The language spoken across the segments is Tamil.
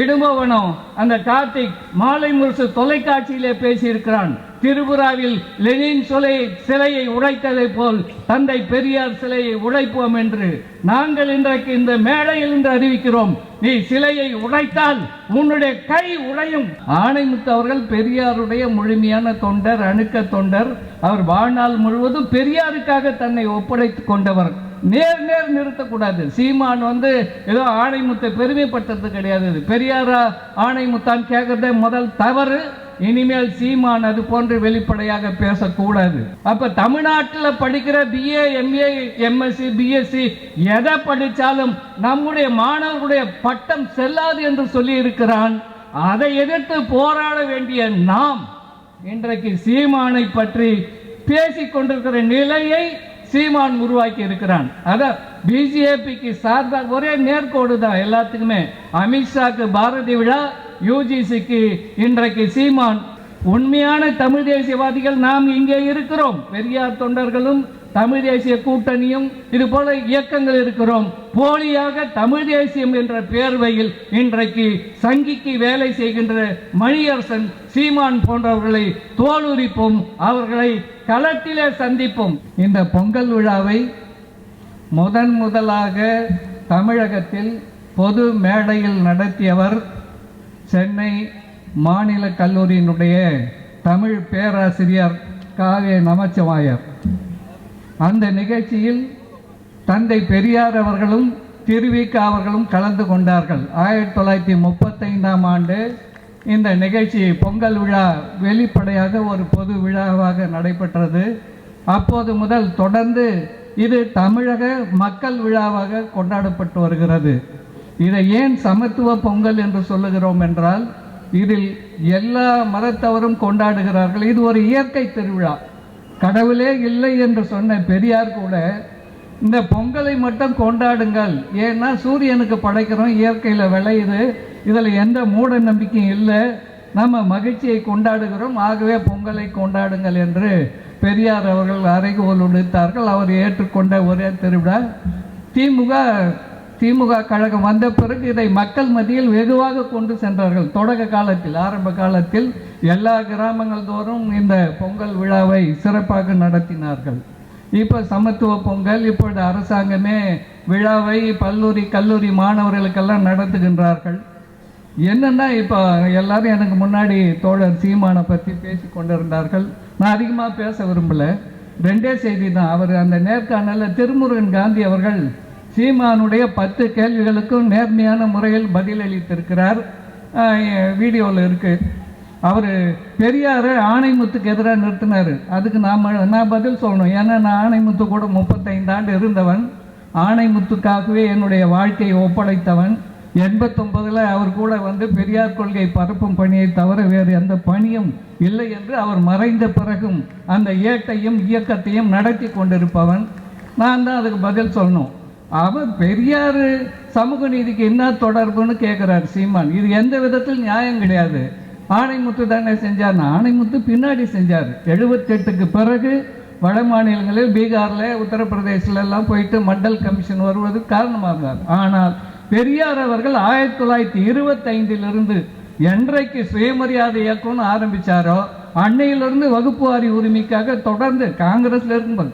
இடும்பவனம் அந்த கார்த்திக் மாலை முரசு தொலைக்காட்சியிலே பேசியிருக்கிறான். திரிபுராவில் லெனின் சிலையை உடைத்ததை போல் தந்தை பெரியார் சிலையை உடைப்போம் என்று நாங்கள் இன்றைக்கு இந்த மேடையில் இன்று அறிவிக்கிறோம். நீ சிலையை உடைத்தால் உன்னுடைய கை உடையும். ஆணைமுத்து அவர்கள் பெரியாருடைய முழுமையான தொண்டர், அணுக்க தொண்டர். அவர் வாழ்நாள் முழுவதும் பெரியாருக்காக தன்னை ஒப்படைத்துக் கொண்டவர். நேர் நிறுத்தக்கூடாது. சீமான் ஏதோ ஆணைமுத்தை பெருமைப்பட்டது கிடையாது. பெரியாரா ஆணைமுத்தான் கேட்கறதே முதல் தவறு. இனிமேல் சீமான் அது போன்று வெளிப்படையாக பேசக்கூடாது. அப்ப தமிழ்நாட்டில் படிக்கிற BA, MA, MSc, BSc எதை படித்தாலும் நம்முடைய மாணவர்களுடைய பட்டம் செல்லாது என்று சொல்லி இருக்கிறான். அதை எதிர்த்து போராட வேண்டிய நாம் இன்றைக்கு சீமானை பற்றி பேசிக் கொண்டிருக்கிற நிலையை சீமான் உருவாக்கி இருக்கிறான். அதான் பிஜேபிக்கு சார்பாக ஒரே நேர்கோடு தான் எல்லாத்துக்குமே. அமித்ஷாக்கு பாரதி விழா, UGCக்கு இன்றைக்கு சீமான். உண்மையான தமிழ் தேசியவாதிகள் நாம் இங்கே இருக்கிறோம். பெரியார் தொண்டர்களும் தமிழ் தேசிய கூட்டணியும் இது போல இயக்கங்கள் இருக்கிறோம். போலியாக தமிழ் தேசியம் என்ற பேர்வையில் இன்றைக்கு சங்கிக்கு வேலை செய்கின்ற மணியரசன், சீமான் போன்றவர்களை தோலுரிப்போம், அவர்களை களத்திலே சந்திப்போம். இந்த பொங்கல் விழாவை முதலாக தமிழகத்தில் பொது மேடையில் நடத்தியவர் சென்னை மாநில கல்லூரியினுடைய தமிழ் பேராசிரியர் காவே நமச்சிவாயர். அந்த நிகழ்ச்சியில் தந்தை பெரியார் அவர்களும் திருவிக அவர்களும் கலந்து கொண்டார்கள். 1935ஆம் ஆண்டு இந்த நிகழ்ச்சி பொங்கல் விழா வெளிப்படையாக ஒரு பொது விழாவாக நடைபெற்றது. அப்போது முதல் தொடர்ந்து இது தமிழக மக்கள் விழாவாக கொண்டாடப்பட்டு வருகிறது. இதை ஏன் சமத்துவ பொங்கல் என்று சொல்லுகிறோம் என்றால், இதில் எல்லா மதத்தவரும் கொண்டாடுகிறார்கள். இது ஒரு இயற்கை திருவிழா. கடவுளே இல்லை என்று சொன்ன பெரியார் கூட இந்த பொங்கலை மட்டும் கொண்டாடுங்கள், ஏன்னா சூரியனுக்கு படைக்கிறோம், இயற்கையில் விளையுது, இதில் எந்த மூட நம்பிக்கையும் இல்லை, நம்ம மகிழ்ச்சியை கொண்டாடுகிறோம், ஆகவே பொங்கலை கொண்டாடுங்கள் என்று பெரியார் அவர்கள் அறைகோல் விடுத்தார்கள். அவர் ஏற்றுக்கொண்ட ஒரே திருவிழா. திமுக கழகம் வந்த பிறகு இதை மக்கள் மத்தியில் வெகுவாக கொண்டு சென்றார்கள். தொடக்க காலத்தில், ஆரம்ப காலத்தில் எல்லா கிராமங்கள் தோறும் இந்த பொங்கல் விழாவை சிறப்பாக நடத்தினார்கள். இப்போ சமத்துவ பொங்கல், இப்போது அரசாங்கமே விழாவை கல்லூரி மாணவர்களுக்கெல்லாம் நடத்துகின்றார்கள். என்னன்னா, இப்போ எல்லாரும் எனக்கு முன்னாடி தோழர் சீமானை பற்றி பேசி கொண்டிருந்தார்கள். நான் அதிகமாக பேச விரும்பலை, ரெண்டே செய்தி தான். அவர் அந்த நேர்காணலில் திருமுருகன் காந்தி அவர்கள் சீமானுடைய 10 கேள்விகளுக்கும் நேர்மையான முறையில் பதிலளித்திருக்கிறார். வீடியோவில் இருக்குது. அவர் பெரியார் ஆணைமுத்துக்கு எதிராக நிறுத்தினார். அதுக்கு நான் பதில் சொல்லணும். ஏன்னா நான் ஆணைமுத்து கூட 35 ஆண்டு இருந்தவன். ஆணைமுத்துக்காகவே என்னுடைய வாழ்க்கையை ஒப்படைத்தவன். 89 அவர் கூட பெரியார் கொள்கை பரப்பும் பணியை தவிர வேறு எந்த பணியும் இல்லை என்று அவர் மறைந்த பிறகும் அந்த ஏட்டையும் இயக்கத்தையும் நடத்தி கொண்டிருப்பவன். நான் தான் அதுக்கு பதில் சொல்லணும். அவர் பெரியார் சமூக நீதிக்கு என்ன தொடர்புன்னு கேட்குறார் சீமான். இது எந்த விதத்தில் நியாயம் கிடையாது. ஆணைமுத்து தானே செஞ்சார். ஆணைமுத்து பின்னாடி செஞ்சார். 78க்கு பிறகு வட மாநிலங்களில், பீகாரில், உத்தரப்பிரதேசில் எல்லாம் போயிட்டு மண்டல் கமிஷன் வருவது காரணமாகிறார். ஆனால் பெரியார் அவர்கள் 1925 என்றைக்கு சுயமரியாதை இயக்கம்னு ஆரம்பித்தாரோ அன்னையிலிருந்து வகுப்பு வாரி உரிமைக்காக தொடர்ந்து காங்கிரஸ்ல இருக்கும்போது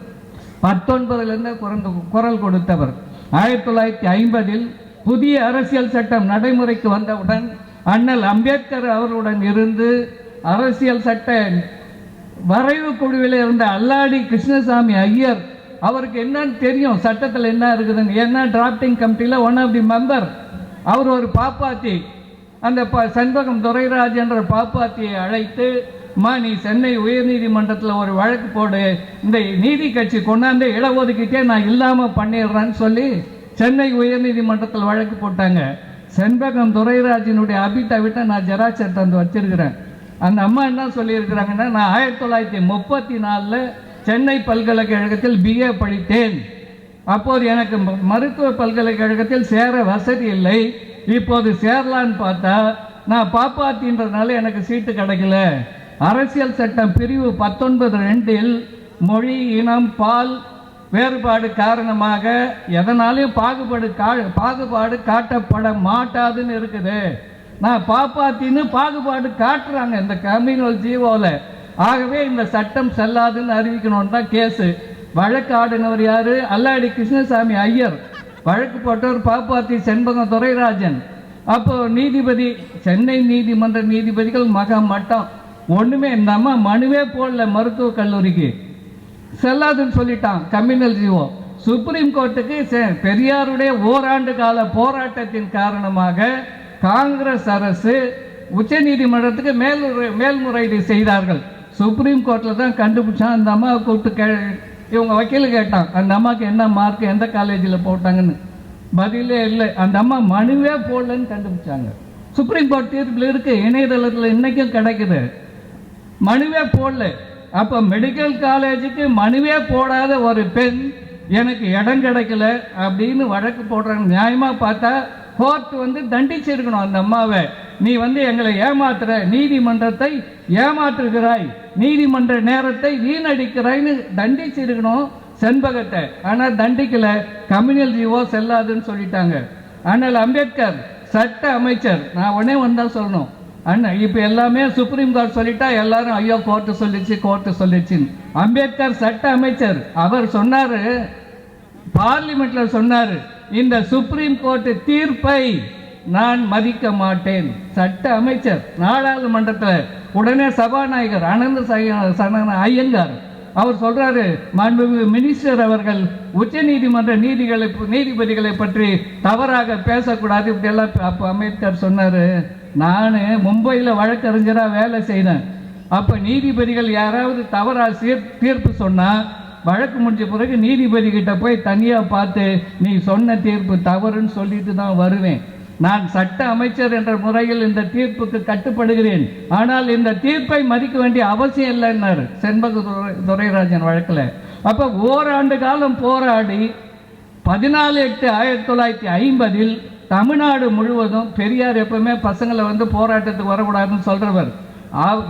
19 குரல் கொடுத்தவர். 1950 புதிய அரசியல் சட்டம் நடைமுறைக்கு வந்தவுடன் அண்ணல் அம்பேத்கர் அவர்களுடன் இருந்து அரசியல் சட்ட வரைவு குழுவில் இருந்த அல்லாடி கிருஷ்ணசாமி ஐயர், அவருக்கு என்னன்னு தெரியும் சட்டத்தில் என்ன இருக்குதுன்னு. ஏன்னா டிராப்டிங் கமிட்டியில் ஒன் ஆஃப் தி மெம்பர். அவர் ஒரு பாப்பாத்தி, அந்த செண்பகம் துரைராஜ் என்ற பாப்பாத்தியை அழைத்து, நீ சென்னை உயர்நீதிமன்றத்தில் ஒரு வழக்கு போடு, இந்த நீதி கட்சி கொண்டாந்து இடஒதுக்கீட்டே நான் இல்லாமல் பண்ணிடுறேன்னு சொல்லி சென்னை உயர்நீதிமன்றத்தில் வழக்கு போட்டாங்க. செண்பகம் துரைராஜினுடைய அபிட்டாவிட்ட நான் ஜெராக்ஸ் எடுத்து வச்சிருக்கிறேன். அந்த அம்மா என்ன சொல்லியிருக்கிறாங்கன்னா, நான் 1934 சென்னை பல்கலைக்கழகத்தில் BA படித்தேன். அப்போது எனக்கு மருத்துவ பல்கலைக்கழகத்தில் சேர வசதி இல்லை. இப்போது சேரலான்னு பார்த்தா நான் பாப்பாத்தின்றதுனால எனக்கு சீட்டு கிடைக்கல. அரசியல் சட்டம் பிரிவு 19(2) மொழி, இனம், பால் வேறுபாடு காரணமாக எதனாலையும் பாகுபாடு காட்டப்பட மாட்டாதுன்னு இருக்குது. நான் பாப்பாத்தின்னு பாகுபாடு காட்டுறாங்க இந்த கம்யூனல் ஜீவோவில். ஆகவே இந்த சட்டம் செல்லாதுன்னு அறிவிக்கணும்னு தான் கேஸு. வழக்கு ஆடினவர் யாரு? அல்லாடி கிருஷ்ணசாமி ஐயர். வழக்கு போட்டவர் பாப்பாத்தி செண்பகம் துரைராஜன். அப்போ நீதிபதி, சென்னை நீதிமன்ற நீதிபதிகள் மகா மட்டம். ஒண்ணுமே இந்த அம்மா மனுவே போடல மருத்துவக் கல்லூரிக்கு, செல்லாதுன்னு சொல்லிட்டான் கம்யூனல் ஜீவோ. சுப்ரீம் கோர்ட்டுக்கு பெரியாருடைய ஓராண்டு கால போராட்டத்தின் காரணமாக காங்கிரஸ் அரசு உச்ச நீதிமன்றத்துக்கு மேல்முறையீடு செய்தார்கள். சுப்ரீம் கோர்ட்டில் தான் கண்டுபிடிச்சான். அந்த அம்மாவை கூப்பிட்டு இவங்க வக்கீல் கேட்டான், அந்த அம்மாவுக்கு என்ன மார்க், எந்த காலேஜில் போட்டாங்கன்னு. பதிலே இல்லை. அந்த அம்மா மனுவே போடலன்னு கண்டுபிடிச்சாங்க. சுப்ரீம் கோர்ட் தீர்ப்பில் இருக்கு, இணையதளத்தில் இன்னைக்கும் கிடைக்குது. மனுவே போடல. அப்போ மெடிக்கல் காலேஜுக்கு மனுவே போடாத ஒரு பெண் எனக்கு இடம் கிடைக்கல அப்படின்னு வழக்கு போடுறாங்க. நியாயமாக பார்த்தா கோர்ட் தண்டிச்சிருக்கணும் அந்த அம்மாவை. நீ எங்களை ஏமாத்துற, நீதிமன்றத்தை ஏமாற்றுகிறாய், நீதிமன்ற நேரத்தை வீணடிக்கிறாய்னு தண்டிச்சிருக்கணும் செண்பகத்தை. ஆனால் தண்டிக்கல. கம்யூனல் ஜீவோ செல்லாதுன்னு சொல்லிட்டாங்க. ஆனால் அம்பேத்கர் சட்ட அமைச்சர், நான் உடனே வந்தா சொல்லணும் அண்ணா, இப்போ எல்லாமே சுப்ரீம் கோர்ட் சொல்லிட்டா எல்லாரும் ஐயோ கோர்ட்டு சொல்லிச்சு கோர்ட்டு சொல்லிச்சுன்னு. அம்பேத்கர் சட்ட அமைச்சர், அவர் சொன்னாரு, பார்லிமெண்ட்ல சொன்னாரு, இந்த சுப்ரீம் கோர்ட் தீர்ப்பை நான் மதிக்க மாட்டேன். சட்ட அமைச்சர் நாடாளுமன்றத்தில். உடனே சபாநாயகர் அனந்த ஐயங்கார் அவர் சொல்றாரு, மாண்புமிகு மினிஸ்டர் அவர்கள் உச்ச நீதிமன்ற நீதிபதிகளை பற்றி தவறாக பேசக்கூடாது இப்படி எல்லாம். அப்போ அம்பேத்கர் சொன்னாரு, நான் மும்பையில் வழக்கறிஞராக வேலை செய்தேன். அப்போ நீதிபதிகள் யாராவது தவறாக தீர்ப்பு சொன்னால் வழக்கு முடிஞ்ச பிறகு நீதிபதி கிட்ட போய் தனியாக பார்த்து நீ சொன்ன தீர்ப்பு தவறுன்னு சொல்லிட்டு தான் வருவேன். நான் சட்ட அமைச்சர் என்ற முறையில் இந்த தீர்ப்புக்கு கட்டுப்படுகிறேன். ஆனால் இந்த தீர்ப்பை மதிக்க வேண்டிய அவசியம் இல்லைன்னாரு செண்பக துரைராஜன் வழக்கில். அப்போ ஓராண்டு காலம் போராடி 14/8/1950 தமிழ்நாடு முழுவதும் பெரியார் எப்பவுமே பசங்களை போராட்டத்துக்கு வரக்கூடாதுன்னு சொல்றவர்.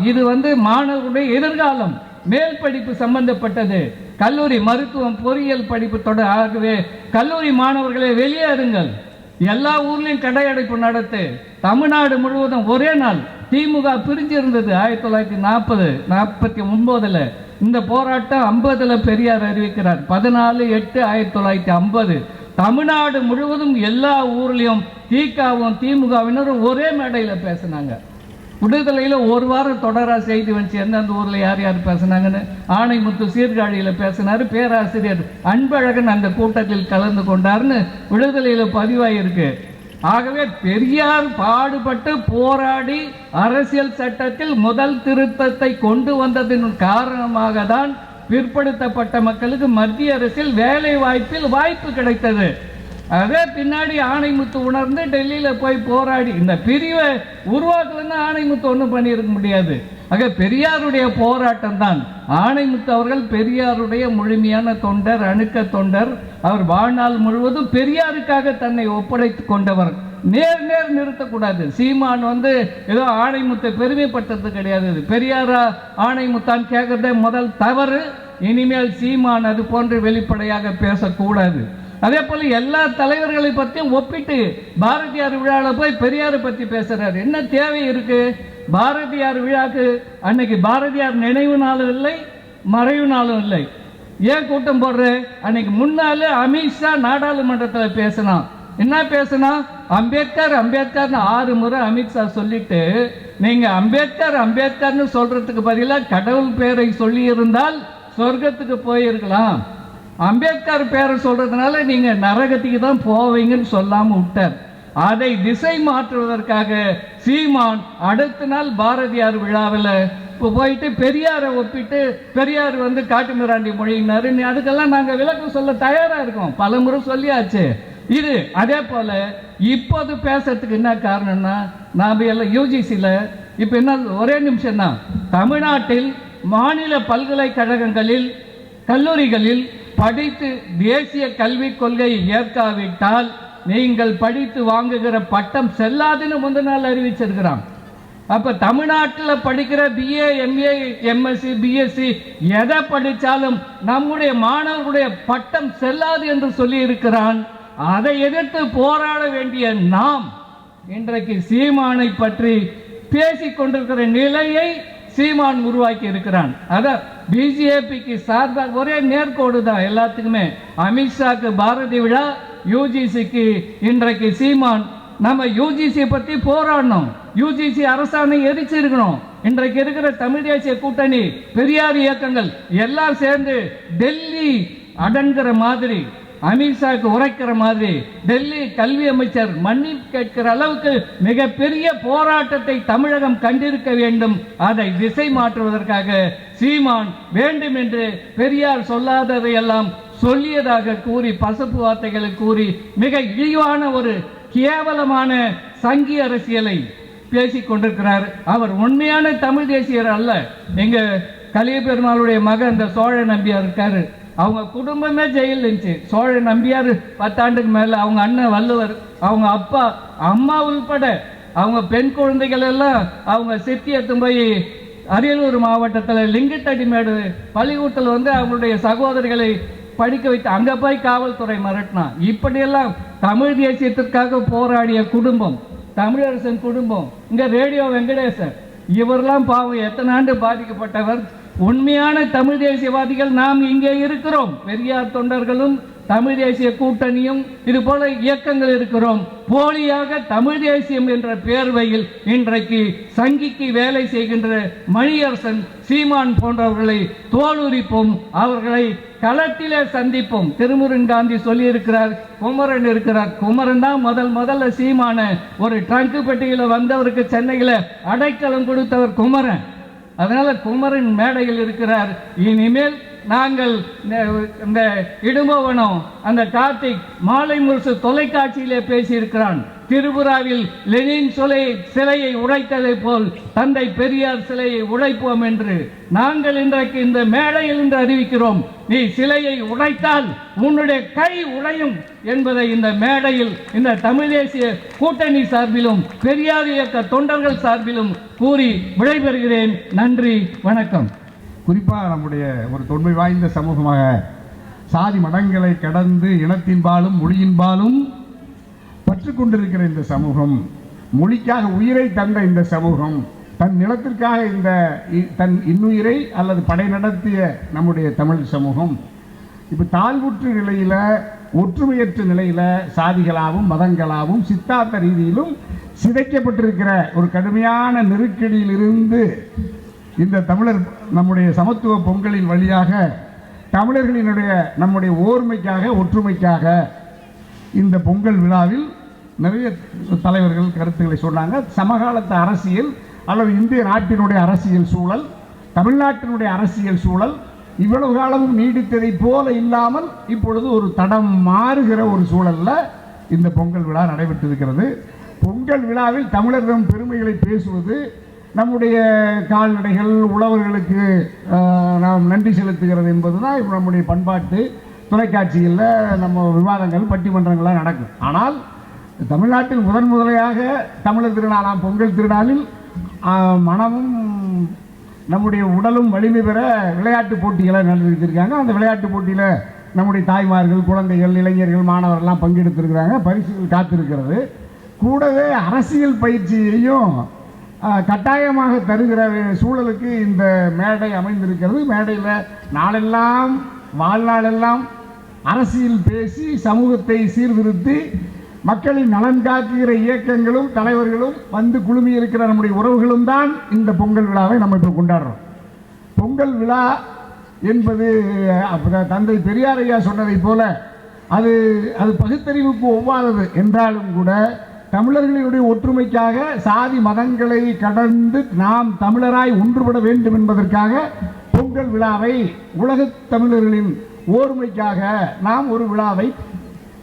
இது மாணவர்களுடைய எதிர்காலம், மேல் படிப்பு சம்பந்தப்பட்டது. கல்லூரி மருத்துவம் பொறியியல் படிப்பு தொடர். ஆகவே கல்லூரி மாணவர்களை வெளியேறுங்கள், எல்லா ஊர்லயும் கடையடைப்பு நடத்து. தமிழ்நாடு முழுவதும் ஒரே நாள் திமுக பிரிஞ்சு இருந்தது 1949. இந்த போராட்டம் 50 பெரியார் அறிவிக்கிறார். 14/8/1950 தமிழ்நாடு முழுவதும் எல்லா ஊர்லயும் திகாவும் திமுகவினரும் ஒரே மேடையில் பேசினாங்க. விடுதலையில் ஒரு வாரம் தொடரா செய்தி வந்துச்சு, எந்தெந்த ஊர்ல யார் யார் பேசினாங்கன்னு. ஆணைமுத்து சீர்காழியில் பேசினாரு, பேராசிரியர் அன்பழகன் அந்த கூட்டத்தில் கலந்து கொண்டார்னு விடுதலையில பதிவாயிருக்கு. ஆகவே பெரியார் பாடுபட்டு போராடி அரசியல் சட்டத்தில் முதல் திருத்தத்தை கொண்டு வந்ததின் காரணமாக தான் பிற்படுத்தப்பட்ட மக்களுக்கு மத்திய அரசில் வேலை வாய்ப்பில் வாய்ப்பு கிடைத்தது. அதே பின்னாடி ஆணைமுத்து உணர்ந்து டெல்லியில போய் போராடி இந்த பிரிவை உருவாக்குறதுன்னு ஆணைமுத்து ஒன்றும் பண்ணியிருக்க முடியாது. ஆக பெரியாருடைய போராட்டம் தான். ஆணைமுத்து அவர்கள் பெரியாருடைய முழுமையான தொண்டர், அணுக்க தொண்டர். அவர் வாழ்நாள் முழுவதும் பெரியாருக்காக தன்னை ஒப்படைத்து கொண்டவர். நேர் நிறுத்தக்கூடாது. சீமான் ஏதோ ஆணைமுத்தை பெருமைப்பட்டது கிடையாது. பெரியாரா ஆணைமுத்தான் கேட்கறதே முதல் தவறு. இனிமேல் சீமான் அது போன்று வெளிப்படையாக பேசக்கூடாது. அதே போல எல்லா தலைவர்களை பற்றியும் ஒப்பிட்டு பாரதியார் விழாவில் போய் பெரியாரை பற்றி பேசுறாரு. என்ன தேவை இருக்கு? பாரதியார் விழாக்கு அன்னைக்கு பாரதியார் நினைவு நாளும் இல்லை, மறைவு நாளும் இல்லை. ஏன் கூட்டம் போடுற? அன்னைக்கு முன்னால அமித்ஷா நாடாளுமன்றத்தில் பேசினான். என்ன பேசினா? அம்பேத்கர் அம்பேத்கர்னு 6 முறை அமித்ஷா சொல்லிட்டு, நீங்க அம்பேத்கர் அம்பேத்கர்னு சொல்றதுக்கு பதிலாக கடவுள் பேரை சொல்லி இருந்தால் சொர்க்கத்துக்கு போயிருக்கலாம். அம்பேத்கர் பேரை சொல்றதுனால நீங்க நரகத்துக்கு தான் போவீங்கன்னு சொல்லாம விட்டார். அதை திசை மாற்றுவதற்காக சீமான் அடுத்த நாள் பாரதியார் விழாவில் போயிட்டு பெரியாரை ஒப்பிட்டு பெரியார் காட்டுமிராண்டி மொழியினாரு. அதுக்கெல்லாம் நாங்கள் விளக்கம் சொல்ல தயாரா இருக்கோம், பல முறை சொல்லியாச்சு. இது அதே போல இப்போது பேசுறதுக்கு என்ன காரணம்னா, நாம எல்லாம் யூஜிசியில இப்ப என்ன ஒரே நிமிஷம் தான், தமிழ்நாட்டில் மாநில பல்கலைக்கழகங்களில் கல்லூரிகளில் படித்து தேசிய கல்விக் கொள்கையை ஏற்காவிட்டால் நீங்கள் படித்து வாங்குகிற பட்டம் செல்லாதுன்னு முந்தின நாள் அறிவிச்சிருக்கிறான். அப்ப தமிழ்நாட்டில் படிக்கிற BA MA MSc BSc எதை படித்தாலும் நம்முடைய மாணவர்களுடைய பட்டம் செல்லாது என்று சொல்லி இருக்கிறான். அதை எதிர்த்து போராட வேண்டிய நாம் இன்றைக்கு சீமானை பற்றி பேசிக் கொண்டிருக்கிற நிலையை சீமான் உருவாக்கி இருக்கிறான். அதான் பிஜேபிக்கு சார்பாக ஒரே நேர்கோடு தான் எல்லாத்துக்குமே. அமித்ஷாக்கு பாரதி விழா, யூஜிசிக்கு இன்றைக்கு சீமான். நம்ம யூஜிசி பற்றி போராடணும், யூஜிசி அரசாணை எரிச்சிருக்கணும். இன்றைக்கு இருக்கிற தமிழ் தேசிய கூட்டணி, பெரியார் இயக்கங்கள் எல்லாம் சேர்ந்து டெல்லி அடங்குற மாதிரி, அமித்ஷாக்கு உரைக்கிற மாதிரி, டெல்லி கல்வி அமைச்சர் மன்னிப்பு கேட்கிற அளவுக்கு மிகப்பெரிய போராட்டத்தை தமிழகம் கண்டிருக்க வேண்டும். அதை திசை மாற்றுவதற்காக சீமான் வேண்டும் என்று பெரியார் சொல்லாததை எல்லாம் சொல்லியதாக கூறி, பசப்பு வார்த்தைகளை கூறி, மிக இழிவான ஒரு கேவலமான சங்கி அரசியலை பேசிக் கொண்டிருக்கிறார். அவர் உண்மையான தமிழ் தேசியர் அல்ல. எங்க கலிய பெருமாளுடைய மகன் இந்த சோழ நம்பியார் இருக்காரு, அவங்க குடும்பமே ஜெயில் இருந்துச்சு. சோழ நம்பியார் 10 ஆண்டுக்கு மேல, அவங்க அண்ணன் வள்ளுவர், அவங்க அப்பா அம்மா உள்பட அவங்க பெண் குழந்தைகள் எல்லாம் அவங்க சித்தியத்தும் போய் அரியலூர் மாவட்டத்தில் லிங்கிட்டடிமேடு பள்ளிக்கூடத்தில் அவங்களுடைய சகோதரிகளை படிக்க வைத்து அங்க போய் காவல்துறை மிரட்டினான். இப்படியெல்லாம் தமிழ் தேசியத்திற்காக போராடிய குடும்பம் தமிழரசன் குடும்பம். இங்க ரேடியோ வெங்கடேசன் இவரெல்லாம் பாவம் எத்தனை ஆண்டு பாதிக்கப்பட்டவர். உண்மையான தமிழ் தேசியவாதிகள் நாம் இங்கே இருக்கிறோம். பெரியார் தொண்டர்களும் தமிழ் தேசிய கூட்டணியும் இது போல இயக்கங்கள் இருக்கிறோம். போலியாக தமிழ் தேசியம் என்ற பேர்வையில் இன்றைக்கு சங்கிக்கு வேலை செய்கின்ற மணியரசன், சீமான் போன்றவர்களை தோலுரிப்போம், அவர்களை களத்திலே சந்திப்போம். திருமுருகன் காந்தி சொல்லி இருக்கிறார், குமரன் இருக்கிறார். குமரன் தான் முதல்ல சீமான ஒரு ட்ரங்க் பெட்டியில வந்தவருக்கு சென்னையில அடைக்கலம் கொடுத்தவர் குமரன். அதனால குமரன் மேடையில் இருக்கிறார். இனிமேல் நாங்கள் இந்த இடும்பவனம் அந்த கார்த்திக் மாலை முரசு தொலைக்காட்சியிலே பேசியிருக்கிறான். திரிபுராவில் லெனின் சிலையை உடைத்ததை போல் தந்தை பெரியார் சிலையை உடைப்போம் என்று நாங்கள் இன்றைக்கு இந்த மேடையில் இன்று அறிவிக்கிறோம். நீ சிலையை உடைத்தால் உன்னுடைய கை உடையும் என்பதை இந்த மேடையில் இந்த தமிழ் தேசிய கூட்டணி சார்பிலும் பெரியார் இயக்க தொண்டர்கள் சார்பிலும் கூறி விடைபெறுகிறேன். நன்றி, வணக்கம். குறிப்பாக நம்முடைய ஒரு தொன்மை வாய்ந்த சமூகமாக சாதி மடங்களை கடந்து இனத்தின்பாலும் மொழியின்பாலும் பற்று கொண்டிருக்கிற இந்த சமூகம், மொழிக்காக உயிரை தந்த இந்த சமூகம், தன் நிலத்திற்காக தன் இன்னுயிரை அல்லது படை நடத்திய நம்முடைய தமிழ் சமூகம் இப்போ தாழ்வுற்று நிலையில், ஒற்றுமையற்ற நிலையில், சாதிகளாகவும் மதங்களாகவும் சித்தாந்த ரீதியிலும் சிதைக்கப்பட்டிருக்கிற ஒரு கடுமையான நெருக்கடியிலிருந்து இந்த தமிழர் நம்முடைய சமத்துவ பொங்கலின் வழியாக தமிழர்களினுடைய நம்முடைய ஓர்மைக்காக, ஒற்றுமைக்காக இந்த பொங்கல் விழாவில் நிறைய தலைவர்கள் கருத்துக்களை சொன்னாங்க. சமகாலத்து அரசியல் அல்லது இந்திய நாட்டினுடைய அரசியல் சூழல், தமிழ்நாட்டினுடைய அரசியல் சூழல் இவ்வளவு காலமும் நீடித்ததை போல இல்லாமல் இப்பொழுது ஒரு தடம் மாறுகிற ஒரு சூழலில் இந்த பொங்கல் விழா நடைபெற்றிருக்கிறது. பொங்கல் விழாவில் தமிழர்களின் பெருமைகளை பேசுவது, நம்முடைய கால்நடைகள் உழவர்களுக்கு நாம் நன்றி செலுத்துகிறது என்பது தான் இப்போ நம்முடைய பண்பாட்டு தொலைக்காட்சிகளில் நம்ம விவாதங்கள், பட்டிமன்றங்கள்லாம் நடக்கும். ஆனால் தமிழ்நாட்டில் முதன்முறையாக தமிழர் திருநாளாம் பொங்கல் திருநாளில் மனமும் நம்முடைய உடலும் வலிமை பெற விளையாட்டு போட்டிகளை நடத்திருக்காங்க. அந்த விளையாட்டு போட்டியில் நம்முடைய தாய்மார்கள், குழந்தைகள், இளைஞர்கள், மாணவர்கள்லாம் பங்கெடுத்திருக்கிறாங்க. பரிசுகள் காத்திருக்கிறது. கூடவே அரசியல் பயிற்சியையும் கட்டாயமாக தருகிற சூழலுக்கு இந்த மேடை அமைந்திருக்கிறது. மேடையில் நாளெல்லாம் வாழ்நாளெல்லாம் அரசியல் பேசி சமூகத்தை சீர்திருத்தி மக்களின் நலன் காக்குகிற இயக்கங்களும் தலைவர்களும் வந்து குழுமி இருக்கிற நம்முடைய உறவுகளும் தான் இந்த பொங்கல் விழாவை நம்ம இப்போ கொண்டாடுறோம். பொங்கல் விழா என்பது தந்தை பெரியார் ஐயா சொன்னதை போல அது பகுத்தறிவுக்கு ஒவ்வாதது என்றாலும் கூட தமிழர்களுடைய ஒற்றுமைக்காக சாதி மதங்களை கடந்து நாம் தமிழராய் ஒன்றுபட வேண்டும் என்பதற்காக பொங்கல் விழாவை உலகத் தமிழர்களின் ஓர்மைக்காக நாம் ஒரு விழாவை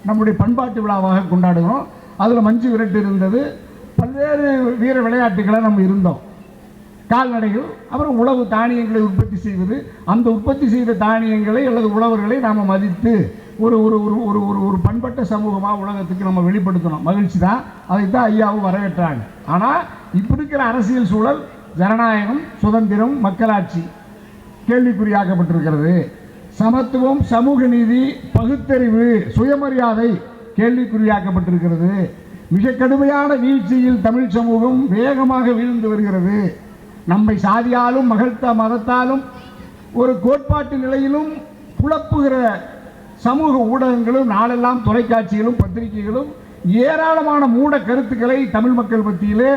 நம்முடைய பண்பாட்டு விழாவாக கொண்டாடுகிறோம். அதில் மஞ்சு விரட்டு இருந்தது, பல்வேறு வீர விளையாட்டுகளை நம்ம இருந்தோம். கால்நடைகள், அப்புறம் உழவு தானியங்களை உற்பத்தி செய்வது, அந்த உற்பத்தி செய்த தானியங்களை அல்லது உழவர்களை நாம் மதித்து ஒரு ஒரு ஒரு ஒரு ஒரு பண்பட்ட சமூகமாக உலகத்துக்கு நம்ம வெளிப்படுத்தணும். மகிழ்ச்சி தான், அதைத்தான் ஐயாவும் வரவேற்றாங்க. ஆனால் இப்போ இருக்கிற அரசியல் சூழல் ஜனநாயகம், சுதந்திரம், மக்களாட்சி கேள்விக்குறியாக்கப்பட்டிருக்கிறது. சமத்துவம், சமூக நீதி, பகுத்தறிவு, சுயமரியாதை கேள்விக்குறியாக்கப்பட்டிருக்கிறது. மிக கடுமையான வீழ்ச்சியில் தமிழ் சமூகம் வேகமாக வீழ்ந்து வருகிறது. நம்மை சாதியாலும் மதத்தாலும் ஒரு கோட்பாட்டு நிலையிலும் புலப்புகிற சமூக ஊடகங்களும் நாளெல்லாம் தொலைக்காட்சிகளும் பத்திரிகைகளும் ஏராளமான மூட கருத்துக்களை தமிழ் மக்கள் மத்தியிலே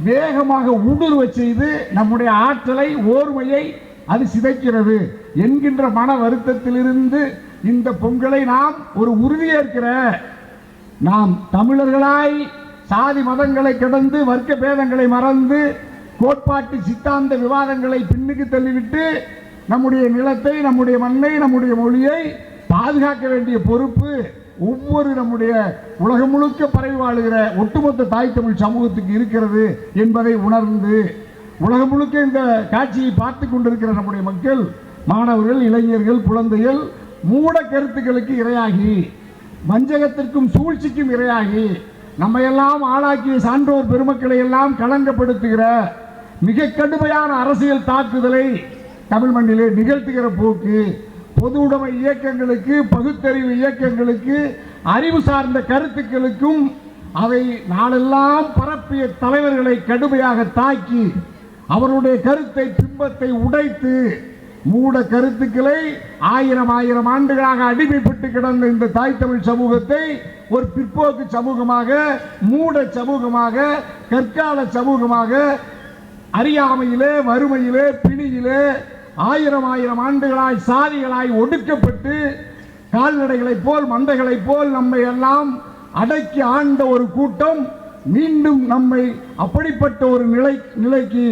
வேகமாக ஊடுருவ செய்து நம்முடைய ஆற்றலை ஓர்மையை அது சிதைக்கிறது என்கின்ற மன வருத்தத்திலிருந்து இந்த பொங்கலை நாம் ஒரு உறுதியேற்கிற நாம் தமிழர்களாய் சாதி மதங்களை கடந்து வர்க்க பேதங்களை மறந்து கோட்பாட்டு சித்தாந்த விவாதங்களை பின்னுக்கு தள்ளிவிட்டு நம்முடைய நிலத்தை நம்முடைய மண்ணை நம்முடைய மொழியை பாதுகாக்க வேண்டிய பொறுப்பு ஒவ்வொரு நம்முடைய உலகம் முழுக்க பரவி வாழுகிற ஒட்டுமொத்த தாய் தமிழ் சமூகத்துக்கு இருக்கிறது என்பதை உணர்ந்து உலகம் முழுக்க இந்த காட்சியை பார்த்து கொண்டிருக்கிற நம்முடைய மக்கள், மாணவர்கள், இளைஞர்கள், குழந்தைகள் மூட கருத்துக்களுக்கு இரையாகி வஞ்சகத்திற்கும் சூழ்ச்சிக்கும் இரையாகி நம்மையெல்லாம் ஆளாக்கிய சான்றோர் பெருமக்களை எல்லாம் களங்கப்படுத்துகிற மிக கடுமையான அரசியல் தாக்குதலை தமிழ் மண்ணிலே நிகழ்த்துகிற போக்கு பொது உடைமை இயக்கங்களுக்கு, பகுத்தறிவு இயக்கங்களுக்கு, அறிவு சார்ந்த கருத்துக்களுக்கும் அதை நாளெல்லாம் பரப்பிய தலைவர்களை கடுமையாக தாக்கி அவருடைய கருத்தை பிம்பத்தை உடைத்து மூட கருத்துக்களை ஆயிரம் ஆண்டுகளாக அடிமைப்பட்டு கிடந்த இந்த தாய் தமிழ் சமூகத்தை ஒரு பிற்போக்கு சமூகமாக, மூட சமூகமாக, கற்கால சமூகமாக, அறியாமையிலே, வறுமையிலே, பிணியிலே ஆயிரம் ஆண்டுகளாய் சாதிகளாய் ஒடுக்கப்பட்டு கால்நடைகளைப் போல் மந்தைகளைப் போல் நம்மை எல்லாம் அடக்கி ஆண்ட ஒரு கூட்டம் மீண்டும் நம்மை அப்படிப்பட்ட ஒரு நிலைக்கு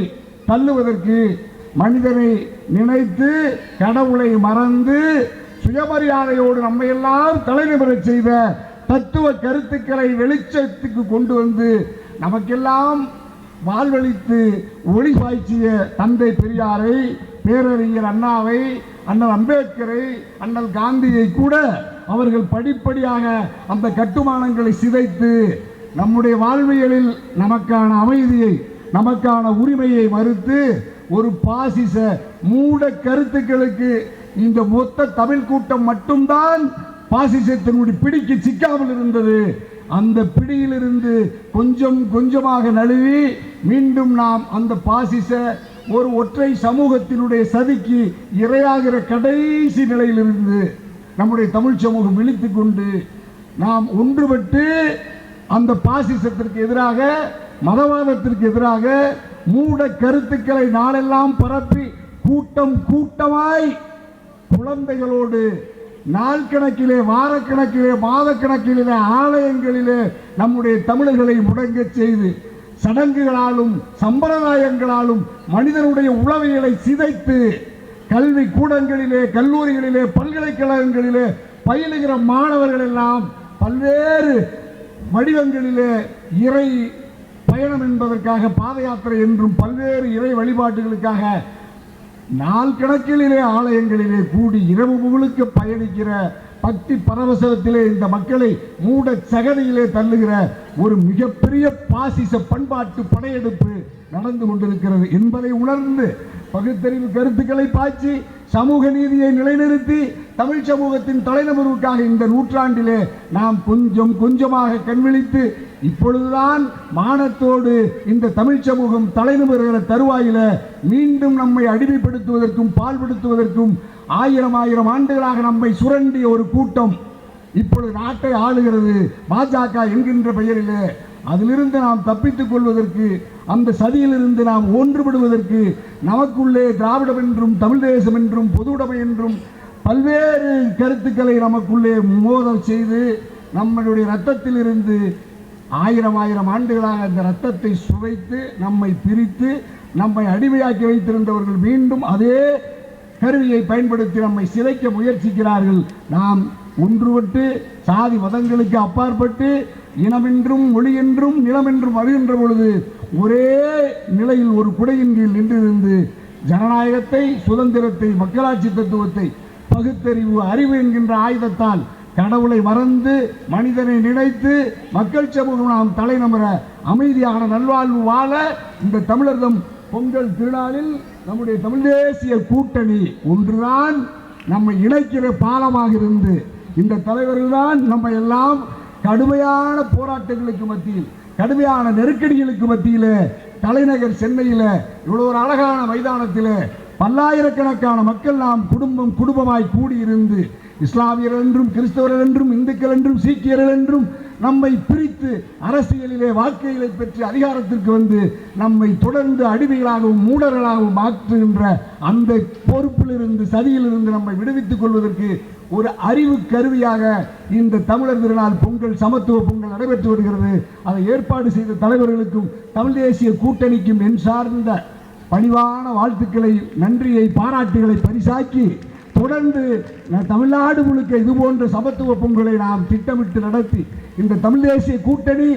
தள்ளுவதற்கு மனிதனை நினைத்து கடவுளை மறந்து சுயமரியாதையோடு நம்மை எல்லாம் தலைநிமிரச் செய்த தத்துவ கருத்துக்களை வெளிச்சத்துக்கு கொண்டு வந்து நமக்கெல்லாம் வாழ்வழித்து ஒளி பாய்ச்சிய தந்தை பெரியாரை, பேரறிஞர் அண்ணாவை, அண்ணல் அம்பேத்கரை, அண்ணல் காந்தியை கூட அவர்கள் படிப்படியாக அந்த கட்டுமானங்களை சிதைத்து நம்முடைய வாழ்வியலில் நமக்கான அமைதியை, நமக்கான உரிமையை மறுத்து ஒரு பாசிச மூட கருத்துக்களுக்கு இந்த மொத்த தமிழ் கூட்டம் மட்டும்தான் பாசிசத்தினுடைய பிடிக்கு சிக்காமல் இருந்தது. அந்த பிடியிலிருந்து கொஞ்சம் கொஞ்சமாக நழுவி மீண்டும் நாம் அந்த பாசிச ஒரு ஒற்றை சமூகத்தினுடைய சதிக்கு இரையாகிற கடைசி நிலையிலிருந்து நம்முடைய தமிழ் சமூகம் விழித்துக் கொண்டு நாம் ஒன்றுபட்டு அந்த பாசிசத்திற்கு எதிராக, மதவாதத்திற்கு எதிராக மூட கருத்துக்களை நாளெல்லாம் பரப்பி கூட்டம் கூட்டமாய் குழந்தைகளோடு நாள் கணக்கிலே, வாரக்கணக்கிலே, மாதக்கணக்கிலே ஆலயங்களிலே நம்முடைய தமிழர்களை முடங்கச் செய்து சடங்குகளாலும் சம்பிரதாயங்களாலும் மனிதனுடைய உளவியலை சிதைத்து கல்வி கூடங்களிலே, கல்லூரிகளிலே, பல்கலைக்கழகங்களிலே பயிலுகிற மாணவர்கள் எல்லாம் பல்வேறு வடிவங்களிலே இறை பயணம் என்பதற்காக பாத யாத்திரை என்றும் பல்வேறு இறை வழிபாட்டுகளுக்காக நாள் கணக்கிலே ஆலயங்களிலே கூடி இரவு முழுக்க பயணிக்கிற பக்தி பரவசத்திலே இந்த மக்களை மூட சகதியிலே தள்ளுகிற ஒரு மிகப்பெரிய பாசிச பண்பாட்டு படையெடுப்பு நடந்து கொண்டிருக்கிறது என்பதை உணர்ந்து பகுத்தறிவு கருத்துக்களை பாய்ச்சி சமூக நீதியை நிலைநிறுத்தி தமிழ் சமூகத்தின் தலைநகருக்காக இந்த நூற்றாண்டிலே நாம் கொஞ்சம் கொஞ்சமாக கண்விழித்து இப்பொழுதுதான் மானத்தோடு இந்த தமிழ் சமூகம் தலைநிமிருகிற தருவாயில மீண்டும் நம்மை அடிமைப்படுத்துவதற்கும் பால்படுத்துவதற்கும் ஆயிரம் ஆண்டுகளாக நம்மை சுரண்டிய ஒரு கூட்டம் இப்பொழுது நாட்டை ஆளுகிறது பாஜக என்கின்ற பெயரிலே. அதிலிருந்து நாம் தப்பித்துக் கொள்வதற்கு, அந்த சதியிலிருந்து நாம் ஒன்றுபடுவதற்கு நமக்குள்ளே திராவிடம் என்றும் தமிழ் தேசம் என்றும் பொதுவுடைமை என்றும் பல்வேறு கருத்துக்களை நமக்குள்ளே மோதல் செய்து நம்மளுடைய இரத்தத்திலிருந்து ஆயிரம் ஆண்டுகளாக அந்த இரத்தத்தை சுவைத்து நம்மை பிரித்து நம்மை அடிமையாக்கி வைத்திருந்தவர்கள் மீண்டும் அதே கருவியை பயன்படுத்தி நம்மை சிதைக்க முயற்சிக்கிறார்கள். நாம் ஒன்றுபட்டு சாதி மதங்களுக்கு அப்பாற்பட்டு இனமென்றும் மொழி என்றும் நிலமென்றும் அறிகின்ற பொழுது ஒரே நிலையில் ஒரு குடையின் கீழ் நின்றிருந்து ஜனநாயகத்தை, சுதந்திரத்தை, மக்களாட்சி தத்துவத்தை, பகுத்தறிவு, அறிவு என்கின்ற ஆயுதத்தால் கடவுளை மறந்து மனிதனை நினைத்து மக்கள் சமூகம் நாம் தலைநமர அமைதியான நல்வாழ்வு வாழ இந்த தமிழர்தம் பொங்கல் திருநாளில் நம்முடைய தமிழ் தேசிய கூட்டணி ஒன்றுதான் நம்மை இணைக்கிற பாலமாக இருந்து இந்த தலைவர்கள் தான் நம்ம எல்லாம் கடுமையான போராட்டங்களுக்கு மத்தியில், கடுமையான நெருக்கடிகளுக்கு மத்தியில் தலைநகர் சென்னையில் இவ்வளோ ஒரு அழகான மைதானத்தில் பல்லாயிரக்கணக்கான மக்கள் நாம் குடும்பமாய் கூடியிருந்து இஸ்லாமியர்கள் என்றும் கிறிஸ்தவர்கள் என்றும் இந்துக்கள் என்றும் சீக்கியர்கள் என்றும் நம்மை பிரித்து அரசியலிலே வாழ்க்கைகளை பெற்று அதிகாரத்திற்கு வந்து நம்மை தொடர்ந்து அடிமைகளாகவும் மூடர்களாகவும் மாற்றுகின்ற அந்த பொறுப்பிலிருந்து சதியிலிருந்து நம்மை விடுவித்துக் கொள்வதற்கு ஒரு அறிவு கருவியாக இந்த தமிழர் திருநாள் பொங்கல், சமத்துவ பொங்கல் நடைபெற்று வருகிறது. அதை ஏற்பாடு செய்த தலைவர்களுக்கும் தமிழ் தேசிய கூட்டணிக்கும் என் சார்ந்த பணிவான வாழ்த்துக்களை, நன்றியை, பாராட்டுகளை பரிசாக்கி தொடர்ந்து தமிழ்நாடு முழுக்க இது போன்ற சமத்துவ பொங்கலை நாம் திட்டமிட்டு நடத்தி இந்த தமிழ் தேசிய கூட்டணி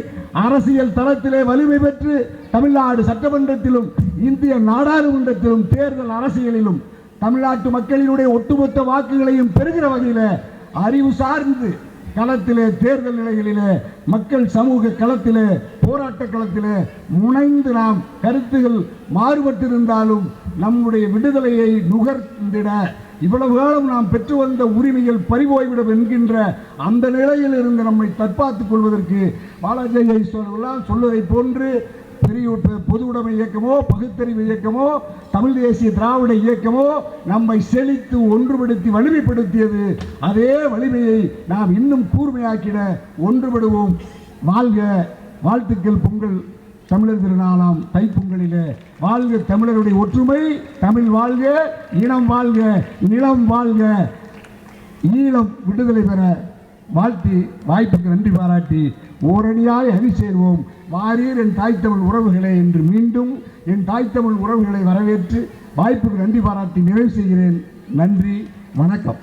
அரசியல் தளத்திலே வலிமை பெற்று தமிழ்நாடு சட்டமன்றத்திலும் இந்திய நாடாளுமன்றத்திலும் தேர்தல் அரசியலிலும் தமிழ்நாட்டு மக்களினுடைய ஒட்டுமொத்த வாக்குகளையும் பெறுகிற வகையில் அறிவு சார்ந்து களத்திலே, தேர்தல் நிலைகளிலே, மக்கள் சமூக களத்திலே, போராட்ட களத்திலே முனைந்து நாம் கருத்துகள் மாறுபட்டிருந்தாலும் நம்முடைய விடுதலையை நுகர்ந்திட இவ்வளவு காலம் நாம் பெற்று வந்த உரிமைகள் பறிபோய்விடும் என்கின்ற அந்த நிலையில் இருந்து நம்மை தற்பாத்துக் கொள்வதற்கு பாலாஜி சொல்வதை போன்று பெரிய பொது உடைமை இயக்கமோ, பகுத்தறிவு இயக்கமோ, தமிழ் தேசிய திராவிட இயக்கமோ நம்மை செழித்து ஒன்றுபடுத்தி வலிமைப்படுத்தியது. அதே வலிமையை நாம் இன்னும் கூர்மையாக்கிட ஒன்றுபடுவோம். வாழ்க! வாழ்த்துக்கள். பொங்கல் தமிழர் திருநாளாம் தைப்பொங்கலிலே வாழ்க தமிழருடைய ஒற்றுமை. தமிழ் வாழ்க, இனம் வாழ்க, நிலம் வாழ்க, ஈழம் விடுதலை பெற வாழ்த்தி வாய்ப்புக்கு நன்றி பாராட்டி ஓரணியாய் அணி சேர்வோம். வாரீர் என் தாய் தமிழ் உறவுகளை என்று மீண்டும் என் தாய் தமிழ் உறவுகளை வரவேற்று வாய்ப்புக்கு நன்றி பாராட்டி நிறைவு செய்கிறேன். நன்றி, வணக்கம்.